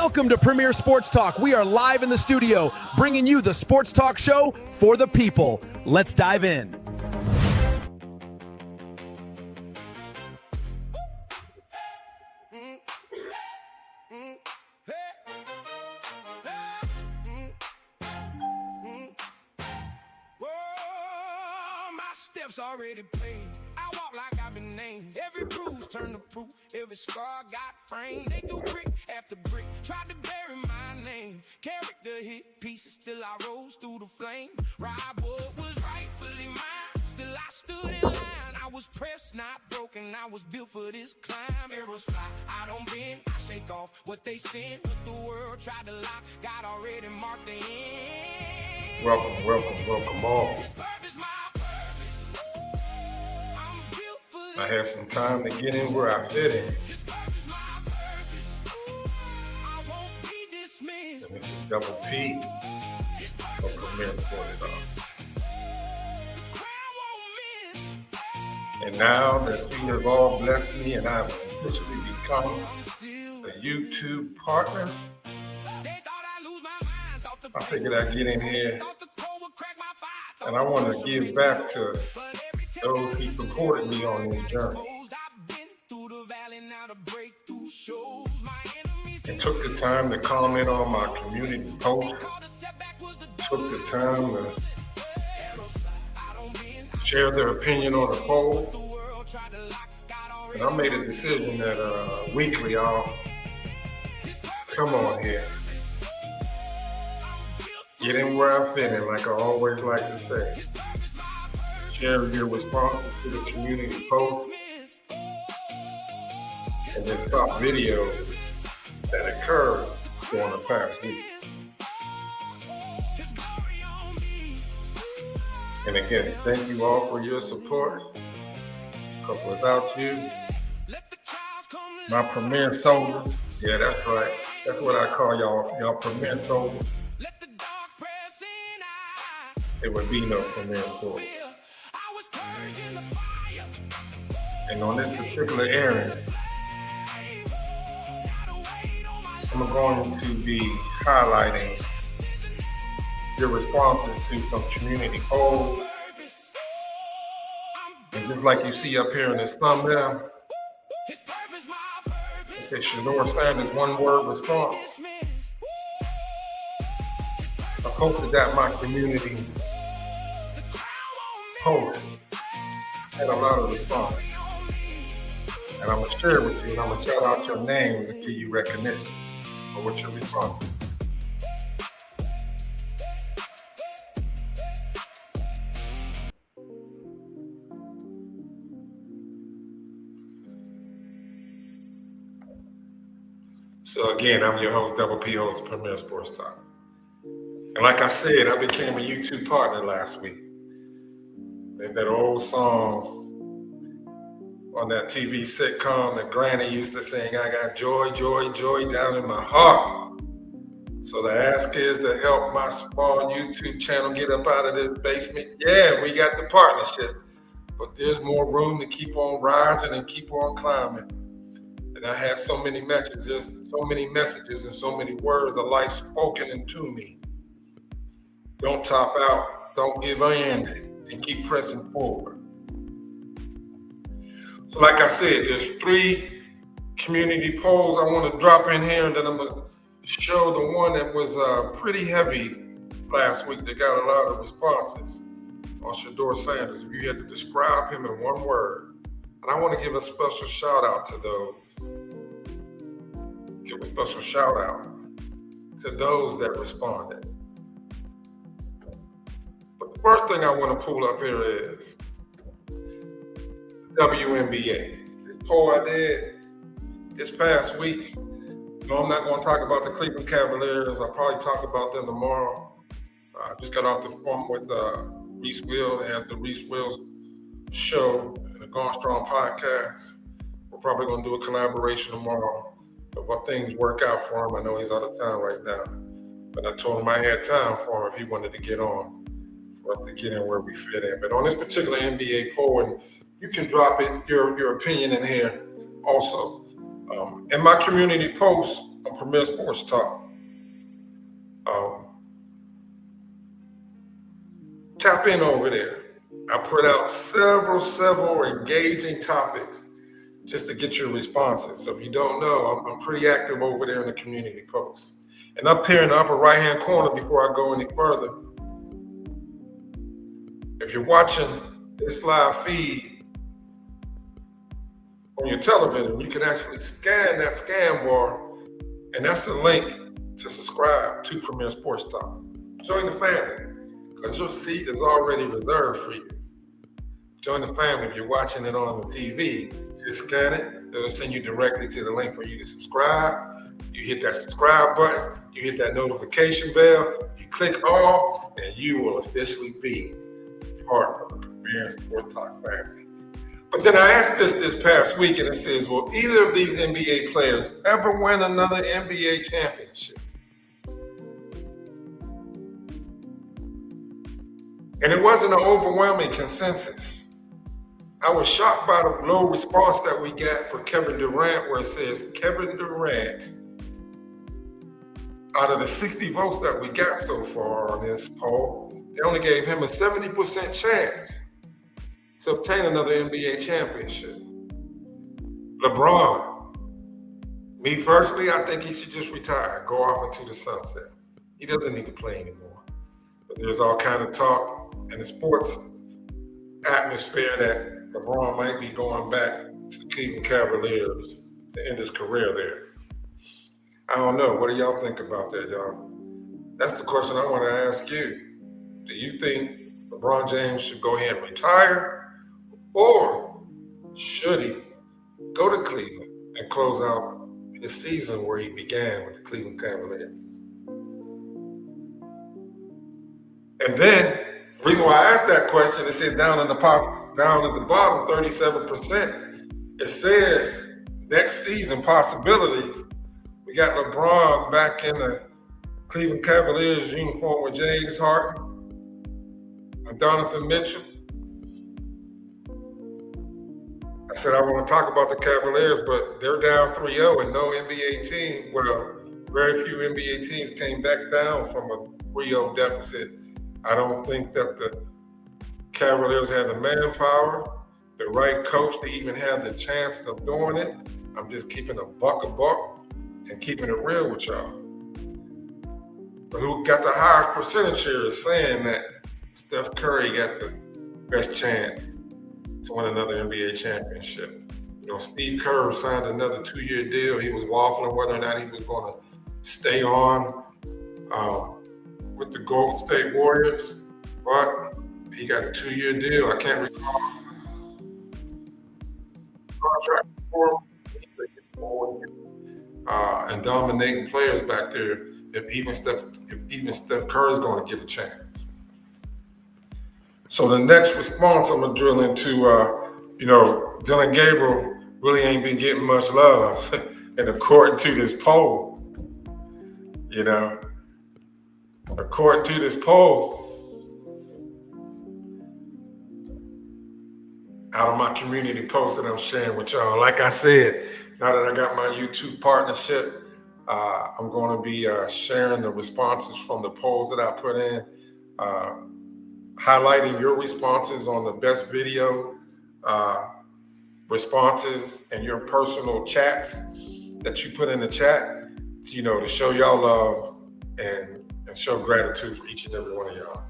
Welcome to Premier Sports Talk. We are live in the studio, bringing you the sports talk show for the people. Let's dive in. Already played. I walk like I've been named. Every bruise turned to proof. Every scar got framed. They threw brick after brick, tried to bury my name. Character hit pieces, still I rose through the flame. Rob Wood was rightfully mine. Still I stood in line. I was pressed, not broken. I was built for this climb. Arrows fly, I don't bend. I shake off what they send. What the world tried to lock, God already marked the end. Welcome all. I had some time to get in where I fit in. And this is Double P of Premier Sports. And now that you have all blessed me and I've officially become a YouTube partner, I figured I'd get in here and I want to give back to those who supported me on this journey and took the time to comment on my community posts, took the time to share their opinion on the poll. And I made a decision that weekly I'll come on here, get in where I fit in, like I always like to say. Share your responses to the community post and then top videos that occurred during the past week. And again, thank you all for your support, because without you, my Premier soldiers, yeah, that's right, that's what I call y'all Premier soldiers, it would be no Premier Sports. And on this particular errand, I'm going to be highlighting your responses to some community polls. And just like you see up here in this thumbnail, okay, Shedeur Sanders' one-word response. I posted that my community post had a lot of response. And I'm going to share with you, and I'm going to shout out your names and give you recognition for what your response is. So again, I'm your host, Double P, host of Premier Sports Talk. And like I said, I became a YouTube partner last week. There's that old song on that TV sitcom that Granny used to sing, I got joy, joy, joy down in my heart. So the ask is to help my small YouTube channel get up out of this basement. Yeah, we got the partnership, but there's more room to keep on rising and keep on climbing. And I have so many messages and so many words of life spoken into me. Don't top out, don't give in, and keep pressing forward. So like I said, there's 3 community polls I want to drop in here, and then I'm going to show the one that was pretty heavy last week that got a lot of responses on Shedeur Sanders. If you had to describe him in one word. And I want to give a special shout out to those. Give a special shout out to those that responded. But the first thing I want to pull up here is WNBA. This poll I did this past week. No, I'm not going to talk about the Cleveland Cavaliers. I'll probably talk about them tomorrow. I just got off the phone with Reese Will and the Reese Will's show and the Gone Strong podcast. We're probably going to do a collaboration tomorrow. But what things work out for him, I know he's out of town right now. But I told him I had time for him if he wanted to get on, for us to get in where we fit in. But on this particular NBA poll, and you can drop it, your opinion in here also. In my community post on Premier Sports Talk. Tap in over there. I put out several engaging topics just to get your responses. So if you don't know, I'm pretty active over there in the community posts. And up here in the upper right-hand corner, before I go any further, if you're watching this live feed on your television, you can actually scan that scan bar, and that's a link to subscribe to Premier Sports Talk. Join the family, because your seat is already reserved for you. Join the family. If you're watching it on the TV, just scan it. It'll send you directly to the link for you to subscribe. You hit that subscribe button, you hit that notification bell, you click all, and you will officially be part of the Premier Sports Talk family. But then I asked this past week, and it says, will either of these NBA players ever win another NBA championship? And it wasn't an overwhelming consensus. I was shocked by the low response that we got for Kevin Durant, where it says Kevin Durant, out of the 60 votes that we got so far on this poll, they only gave him a 70% chance to obtain another NBA championship. LeBron, me personally, I think he should just retire, go off into the sunset. He doesn't need to play anymore. But there's all kind of talk in the sports atmosphere that LeBron might be going back to the Cleveland Cavaliers to end his career there. I don't know. What do y'all think about that, y'all? That's the question I want to ask you. Do you think LeBron James should go ahead and retire, or should he go to Cleveland and close out his season where he began with the Cleveland Cavaliers? And then, the reason why I asked that question, it says down at the bottom, 37%. It says next season possibilities. We got LeBron back in the Cleveland Cavaliers uniform with James Harden and Donovan Mitchell. I said I want to talk about the Cavaliers, but they're down 3-0 and no NBA team. Well, very few NBA teams came back down from a 3-0 deficit. I don't think that the Cavaliers had the manpower, the right coach to even have the chance of doing it. I'm just keeping a buck and keeping it real with y'all. But who got the highest percentage here is saying that Steph Curry got the best chance to win another NBA championship. You know, Steve Kerr signed another 2-year deal. He was waffling whether or not he was going to stay on with the Golden State Warriors, but he got a 2-year deal. I can't recall contract for him. And dominating players back there. If even Steph Curry is going to get a chance. So the next response I'm gonna drill into, Dylan Gabriel really ain't been getting much love, and according to this poll, out of my community post that I'm sharing with y'all, like I said, now that I got my YouTube partnership, I'm going to be sharing the responses from the polls that I put in, highlighting your responses on the best video responses and your personal chats that you put in the chat, to show y'all love and show gratitude for each and every one of y'all.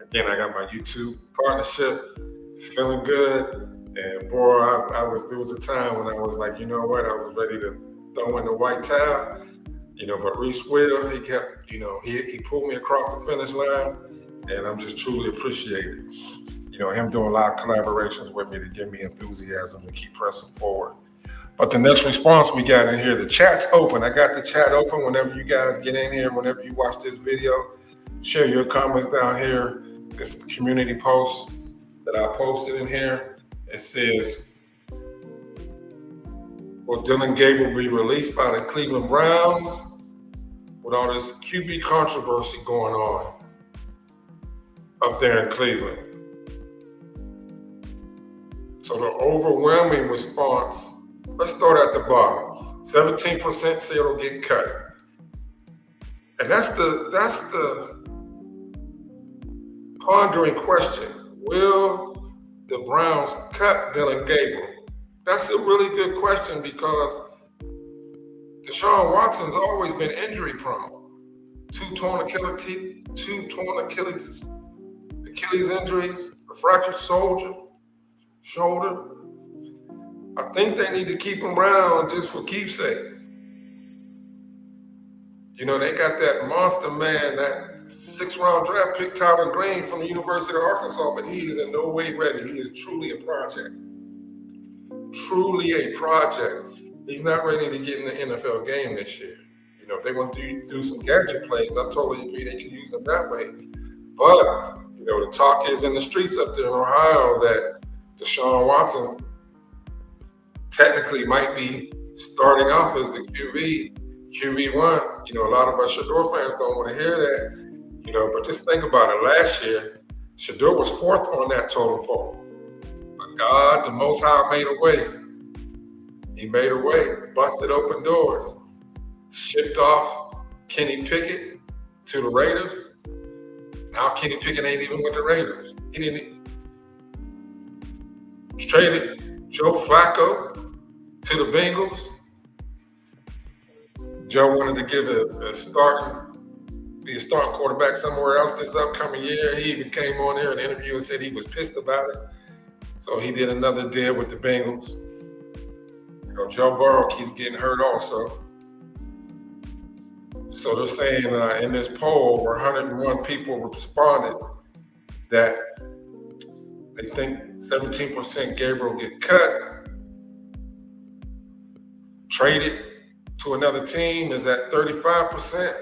Again, I got my YouTube partnership, feeling good. And boy, there was a time when I was like, you know what, I was ready to throw in the white towel, but Reese Will, he kept, he pulled me across the finish line, and I'm just truly appreciated. Him doing live collaborations with me to give me enthusiasm to keep pressing forward. But the next response we got in here, the chat's open. I got the chat open whenever you guys get in here, whenever you watch this video, share your comments down here. This community post that I posted in here. It says, will Dylan Gabriel be released by the Cleveland Browns with all this QB controversy going on up there in Cleveland? So the overwhelming response, let's start at the bottom. 17% say it'll get cut. And that's the pondering question. Will the Browns cut Dylan Gabriel? That's a really good question because Deshaun Watson's always been injury prone. Two torn Achilles injuries, a fractured shoulder. I think they need to keep him around just for keepsake. You know, they got that monster man, that 6th-round draft pick, Tyler Green from the University of Arkansas, but he is in no way ready. He is truly a project. Truly a project. He's not ready to get in the NFL game this year. You know, if they want to do some gadget plays, I totally agree they can use them that way. But, you know, the talk is in the streets up there in Ohio that Deshaun Watson technically might be starting off as the QB1. You know, a lot of us Shedeur fans don't want to hear that, you know, but just think about it. Last year, Shedeur was 4th on that totem pole. But God, the Most High, made a way. He made a way, busted open doors, shipped off Kenny Pickett to the Raiders. Now Kenny Pickett ain't even with the Raiders. He didn't traded Joe Flacco to the Bengals. Joe wanted to give be a starting quarterback somewhere else this upcoming year. He even came on here in an interview and said he was pissed about it. So he did another deal with the Bengals. You know, Joe Burrow keeps getting hurt also. So they're saying in this poll where 101 people responded that they think 17% Gabriel get cut, traded to another team is at 35%.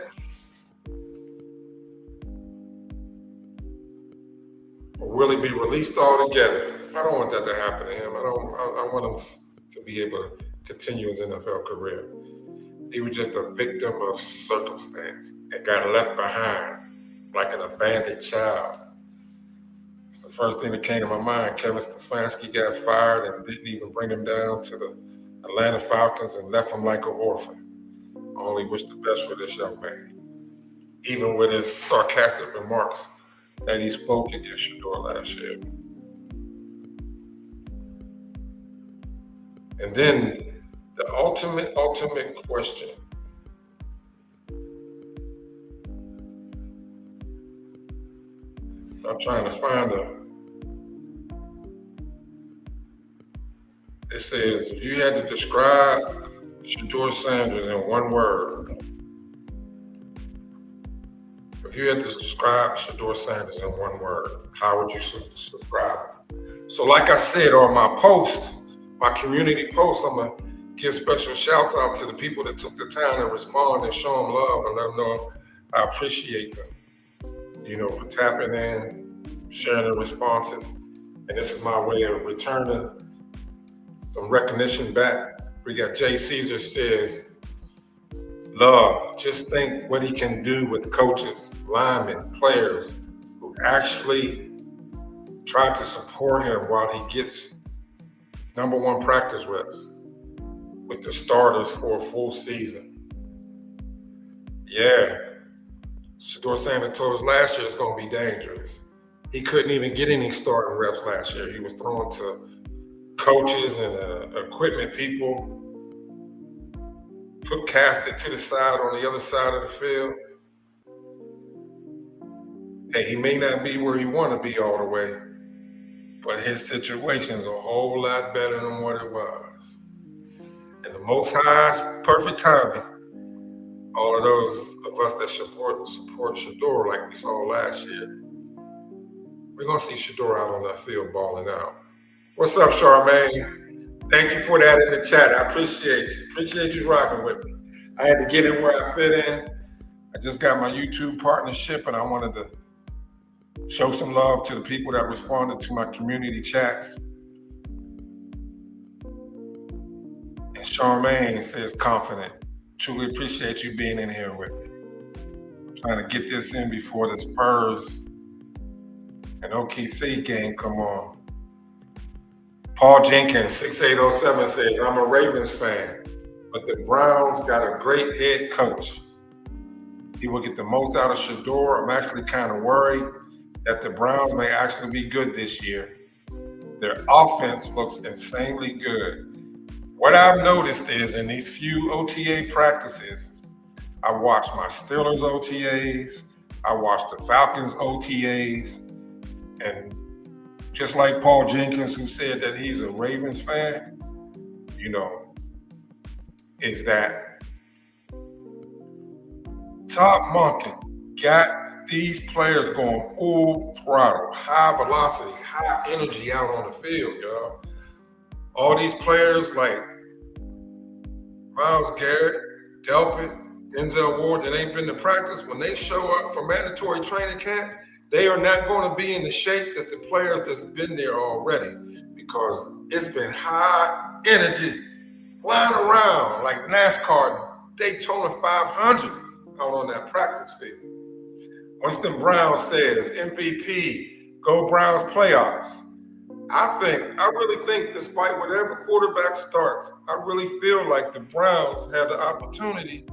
Or will he be released altogether? I don't want that to happen to him. I want him to be able to continue his NFL career. He was just a victim of circumstance and got left behind like an abandoned child. It's the first thing that came to my mind. Kevin Stefanski got fired and didn't even bring him down to the Atlanta Falcons and left him like an orphan. I only wish the best for this young man. Even with his sarcastic remarks that he spoke against Shedeur last year. And then the ultimate question. I'm trying to find it says, if you had to describe Shedeur Sanders in one word, how would you describe it? So like I said on my post, my community post, I'm going to give special shouts out to the people that took the time to respond and show them love and let them know I appreciate them, you know, for tapping in, sharing their responses. And this is my way of returning some recognition back. We got Jay Caesar says, love, just think what he can do with coaches, linemen, players who actually try to support him while he gets #1 practice reps with the starters for a full season. Yeah. Shedeur Sanders told us last year it's going to be dangerous. He couldn't even get any starting reps last year. He was thrown to coaches and equipment people, casted to the side on the other side of the field. Hey, he may not be where he want to be all the way, but his situation's a whole lot better than what it was. And the Most High's perfect timing. All of those of us that support Shedeur like we saw last year, we're going to see Shedeur out on that field balling out. What's up, Charmaine? Thank you for that in the chat. I appreciate you. Appreciate you rocking with me. I had to get in where I fit in. I just got my YouTube partnership and I wanted to show some love to the people that responded to my community chats. And Charmaine says confident. Truly appreciate you being in here with me. I'm trying to get this in before the Spurs and OKC game come on. Paul Jenkins, 6807 says, I'm a Ravens fan, but the Browns got a great head coach. he will get the most out of Shedeur. I'm actually kind of worried that the Browns may actually be good this year. Their offense looks insanely good. What I've noticed is in these few OTA practices, I watched my Steelers OTAs, I watched the Falcons OTAs, and just like Paul Jenkins, who said that he's a Ravens fan, is that Todd Monken got these players going full throttle, high velocity, high energy out on the field, y'all. All these players like Myles Garrett, Delpit, Denzel Ward that ain't been to practice, when they show up for mandatory training camp, they are not going to be in the shape that the players that's been there already, because it's been high energy, flying around like NASCAR Daytona 500 out on that practice field. Winston Brown says, MVP, go Browns playoffs. I really think despite whatever quarterback starts, I really feel like the Browns have the opportunity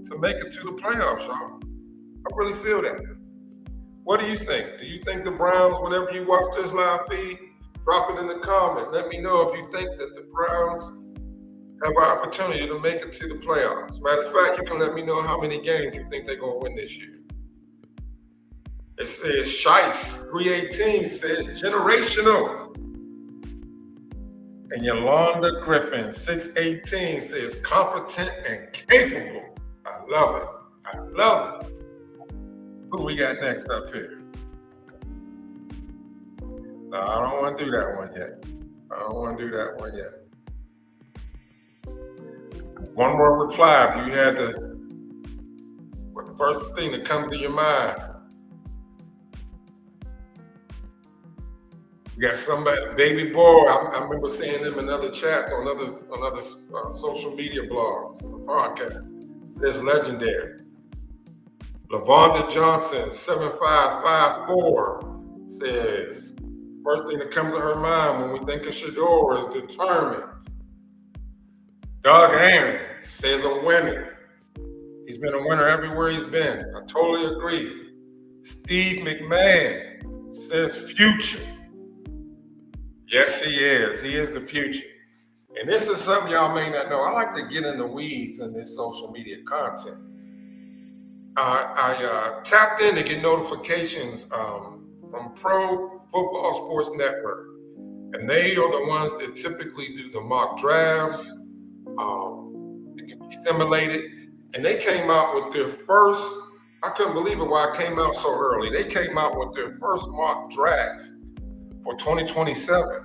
to make it to the playoffs, y'all. I really feel that. What do you think? Do you think the Browns, whenever you watch this live feed, drop it in the comment. Let me know if you think that the Browns have an opportunity to make it to the playoffs. Matter of fact, you can let me know how many games you think they're going to win this year. It says Shice 318 says generational. And Yolanda Griffin 618 says competent and capable. I love it. I love it. Who we got next up here? No, I don't want to do that one yet. One more reply if you had what the first thing that comes to your mind. We got somebody, Baby Boy. I remember seeing him in other chats on other social media blogs, podcasts. It says legendary. LaVonda Johnson 7554 says first thing that comes to her mind when we think of Shedeur is determined. Doug Aaron says a winner. He's been a winner everywhere he's been. I totally agree. Steve McMahon says future. Yes, he is. He is the future. And this is something y'all may not know. I like to get in the weeds in this social media content. I tapped in to get notifications from Pro Football Sports Network. And they are the ones that typically do the mock drafts. It can be simulated. And they came out with their first, I couldn't believe it why it came out so early. They came out with their first mock draft for 2027.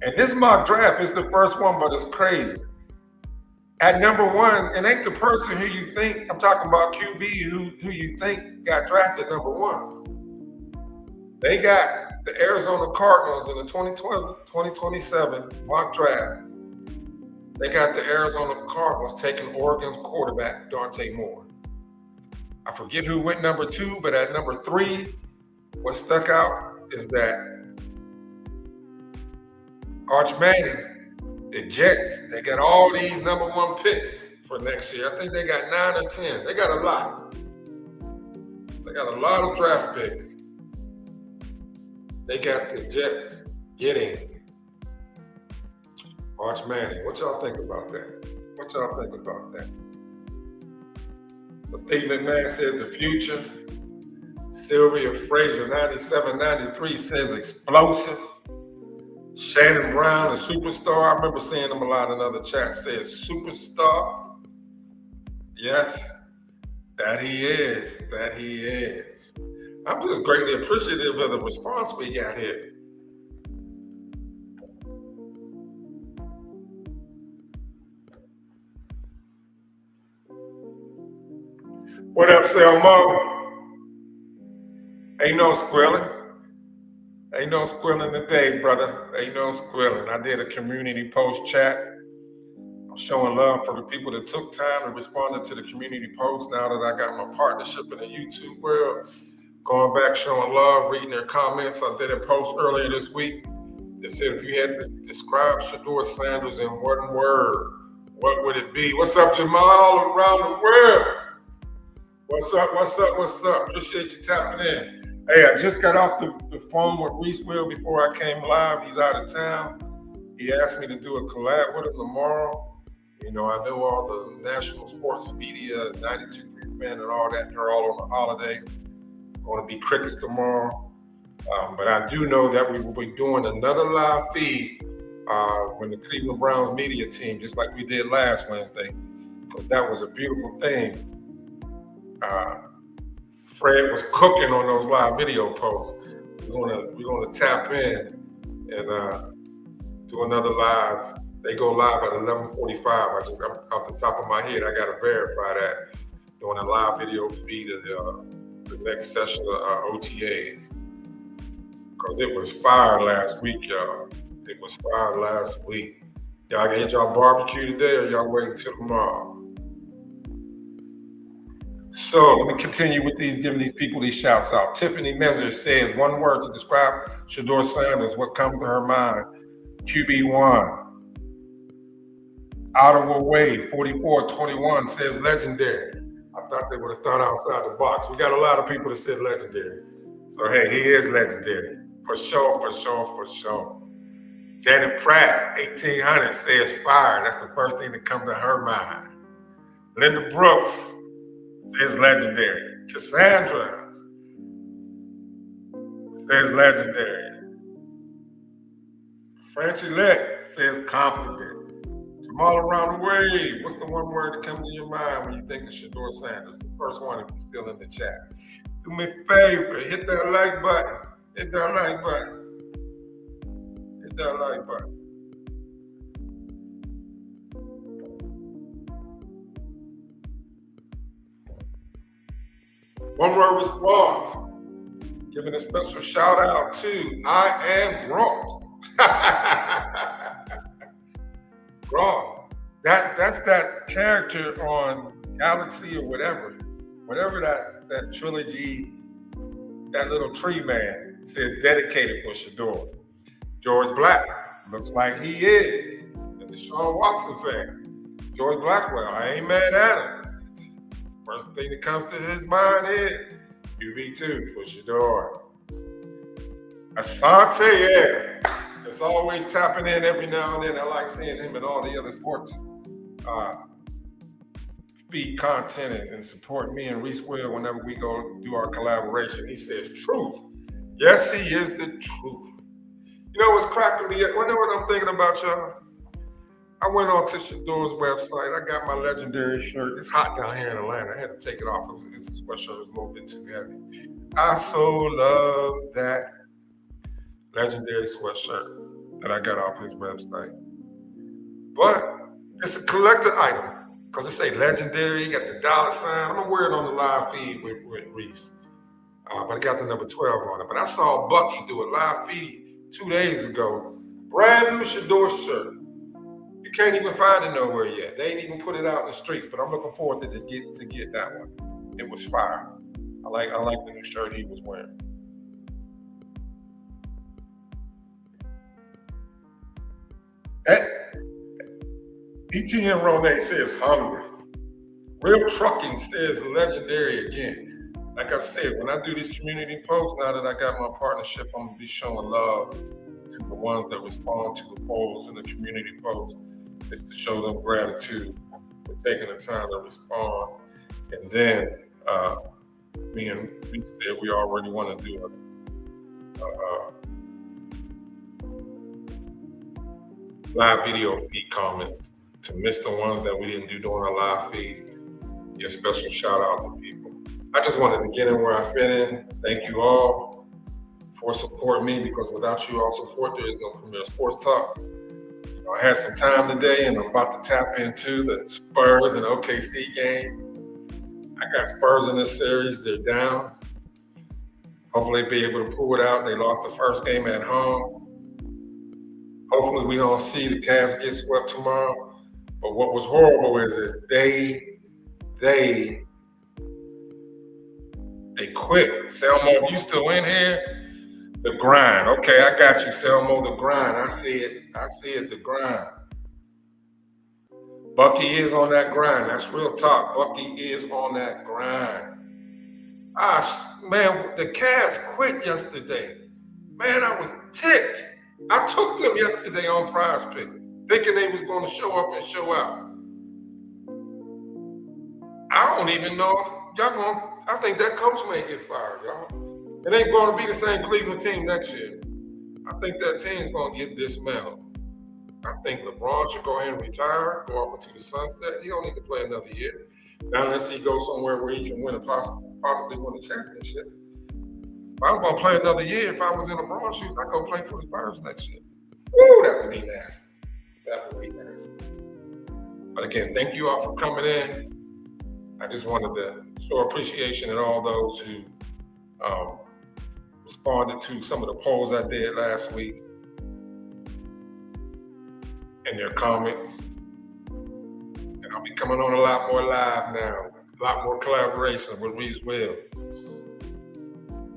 And this mock draft is the first one, but it's crazy. At number one, it ain't the person who you think, I'm talking about QB, who you think got drafted number one. They got the Arizona Cardinals in the 2027 mock draft. They got the Arizona Cardinals taking Oregon's quarterback, Dante Moore. I forget who went number two, but at number three, what stuck out is that Arch Manning, the Jets, they got all these number one picks for next year. I think they got 9 or 10. They got a lot. They got a lot of draft picks. They got the Jets getting Arch Manning. What y'all think about that? But Steve McMahon says the future. Sylvia Frazier 9793 says explosive. Shannon Brown, the superstar. I remember seeing him a lot in other chats. Says superstar. Yes, that he is. I'm just greatly appreciative of the response we got here. What up, Selmo? Ain't no squilling. Ain't no squilling today, brother. Ain't no squilling. I did a community post chat. I'm showing love for the people that took time and responded to the community post now that I got my partnership in the YouTube world. Going back, showing love, reading their comments. I did a post earlier this week that said if you had to describe Shedeur Sanders in one word, what would it be? What's up, Jamal, all around the world? What's up? What's up? What's up? Appreciate you tapping in. Hey, I just got off the phone with Reese Will before I came live. He's out of town. He asked me to do a collab with him tomorrow. You know, I know all the national sports media, 92.3 fan and all that, they're all on the holiday. Going to be crickets tomorrow. But I do know that we will be doing another live feed when the Cleveland Browns media team, just like we did last Wednesday, because that was a beautiful thing. Fred was cooking on those live video posts. We're gonna tap in and do another live. They go live at 11:45. I'm off the top of my head, I gotta verify that. Doing a live video feed of the next session of OTAs. Because it was fire last week, y'all. It was fire last week. Y'all get y'all barbecue today or y'all waiting till tomorrow? So let me continue with giving these people these shouts out. Tiffany Menzer says, one word to describe Shedeur Sanders, what comes to her mind? QB1. Ottawa Wade, 4421 says legendary. I thought they would have thought outside the box. We got a lot of people that said legendary. So hey, he is legendary. For sure, for sure, for sure. Janet Pratt, 1800 says fire. That's the first thing that comes to her mind. Linda Brooks says legendary. Cassandra says legendary. Francie Lett says confident. Jamal around the way, what's the one word that comes to your mind when you think of Shedeur Sanders? The first one if you're still in the chat. Do me a favor, hit that like button. Hit that like button. Hit that like button. One word response. Giving a special shout out to I Am Brought. Brought. That's that character on Galaxy or whatever that trilogy, that little tree man says dedicated for Shedeur. George Black, looks like he is. And the Sean Watson fan. George Blackwell, I ain't mad at him. First thing that comes to his mind is QB2 for Shedeur. Asante, yeah. It's always tapping in every now and then. I like seeing him and all the other sports feed content and support me and Reese Will whenever we go do our collaboration. He says truth. Yes, he is the truth. You know what's cracking me up? You know what I'm thinking about, y'all? I went on to Shedeur's website. I got my legendary shirt. It's hot down here in Atlanta. I had to take it off. It's a sweatshirt. It was a little bit too heavy. I so love that legendary sweatshirt that I got off his website. But it's a collector item because it say legendary. You got the dollar sign. I'm going to wear it on the live feed with Reese. But it got the number 12 on it. But I saw Bucky do a live feed 2 days ago. Brand new Shedeur shirt. You can't even find it nowhere yet. They ain't even put it out in the streets, but I'm looking forward to get that one. It was fire. I like the new shirt he was wearing. ETN Ronay says hungry. Real Trucking says legendary again. Like I said, when I do these community posts, now that I got my partnership, I'm gonna be showing love to the ones that respond to the polls and the community posts. It's to show them gratitude for taking the time to respond. And then me and we said we already want to do a live video feed comments to miss the ones that we didn't do during our live feed. Give a special shout out to people. I just wanted to get in where I fit in. Thank you all for supporting me, because without you all support, there is no Premier Sports Talk. I had some time today, and I'm about to tap into the Spurs and OKC game. I got Spurs in this series. They're down. Hopefully they'll be able to pull it out. They lost the first game at home. Hopefully we don't see the Cavs get swept tomorrow. But what was horrible is they quit. Selmo, if you still in here, the grind. Okay, I got you, Selmo, the grind. I see it, the grind. Bucky is on that grind. That's real talk. Bucky is on that grind. Man, the Cavs quit yesterday. Man, I was ticked. I took them yesterday on Prize Pick, thinking they was going to show up and show out. I don't even know if y'all going to, I think that coach may get fired, y'all. It ain't going to be the same Cleveland team next year. I think that team's going to get dismantled. I think LeBron should go ahead and retire, go off into the sunset. He don't need to play another year. Not unless he goes somewhere where he can win possibly win a championship. If I was going to play another year, if I was in LeBron's shoes, I'd go play for the Spurs next year. Woo, that would be nasty. That would be nasty. But again, thank you all for coming in. I just wanted to show appreciation to all those who responded to some of the polls I did last week and their comments. And I'll be coming on a lot more live now, a lot more collaboration with Reese Will.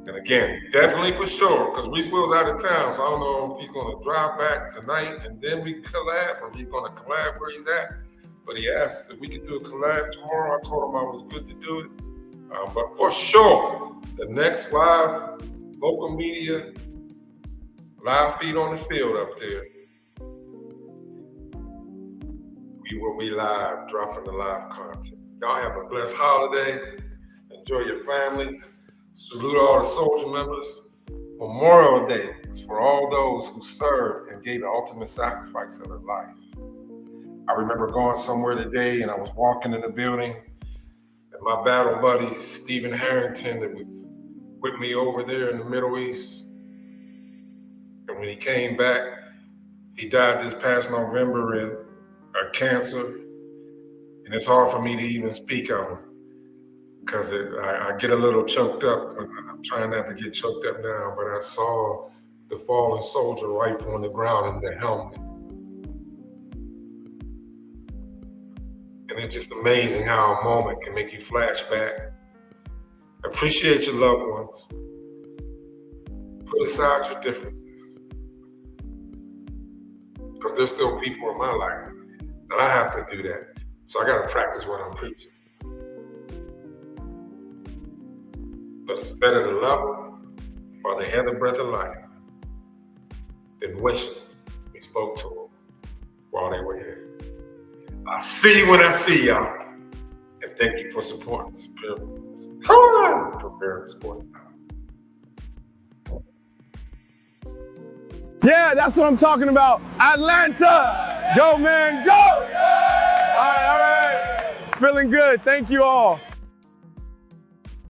And again, definitely for sure, because Reese Will's out of town, so I don't know if he's going to drive back tonight and then we collab, or he's going to collab where he's at. But he asked if we could do a collab tomorrow. I told him I was good to do it. But for sure, the next live local media live feed on the field up there, we will be live, dropping the live content. Y'all have a blessed holiday. Enjoy your families. Salute all the soldier members. Memorial Day is for all those who served and gave the ultimate sacrifice of their life. I remember going somewhere today and I was walking in the building and my battle buddy, Stephen Harrington, that was with me over there in the Middle East. And when he came back, he died this past November in cancer. And it's hard for me to even speak of him because I get a little choked up. I'm trying not to get choked up now, but I saw the fallen soldier rifle on the ground and the helmet. And it's just amazing how a moment can make you flash back. Appreciate your loved ones. Put aside your differences. Because there's still people in my life that I have to do that. So I got to practice what I'm preaching. But it's better to love them while they had the breath of life than wish we spoke to them while they were here. I'll see you when I see y'all. And thank you for supporting Preparing Sports Now. Yeah, that's what I'm talking about. Atlanta! Go, man, go! All right. Feeling good. Thank you all.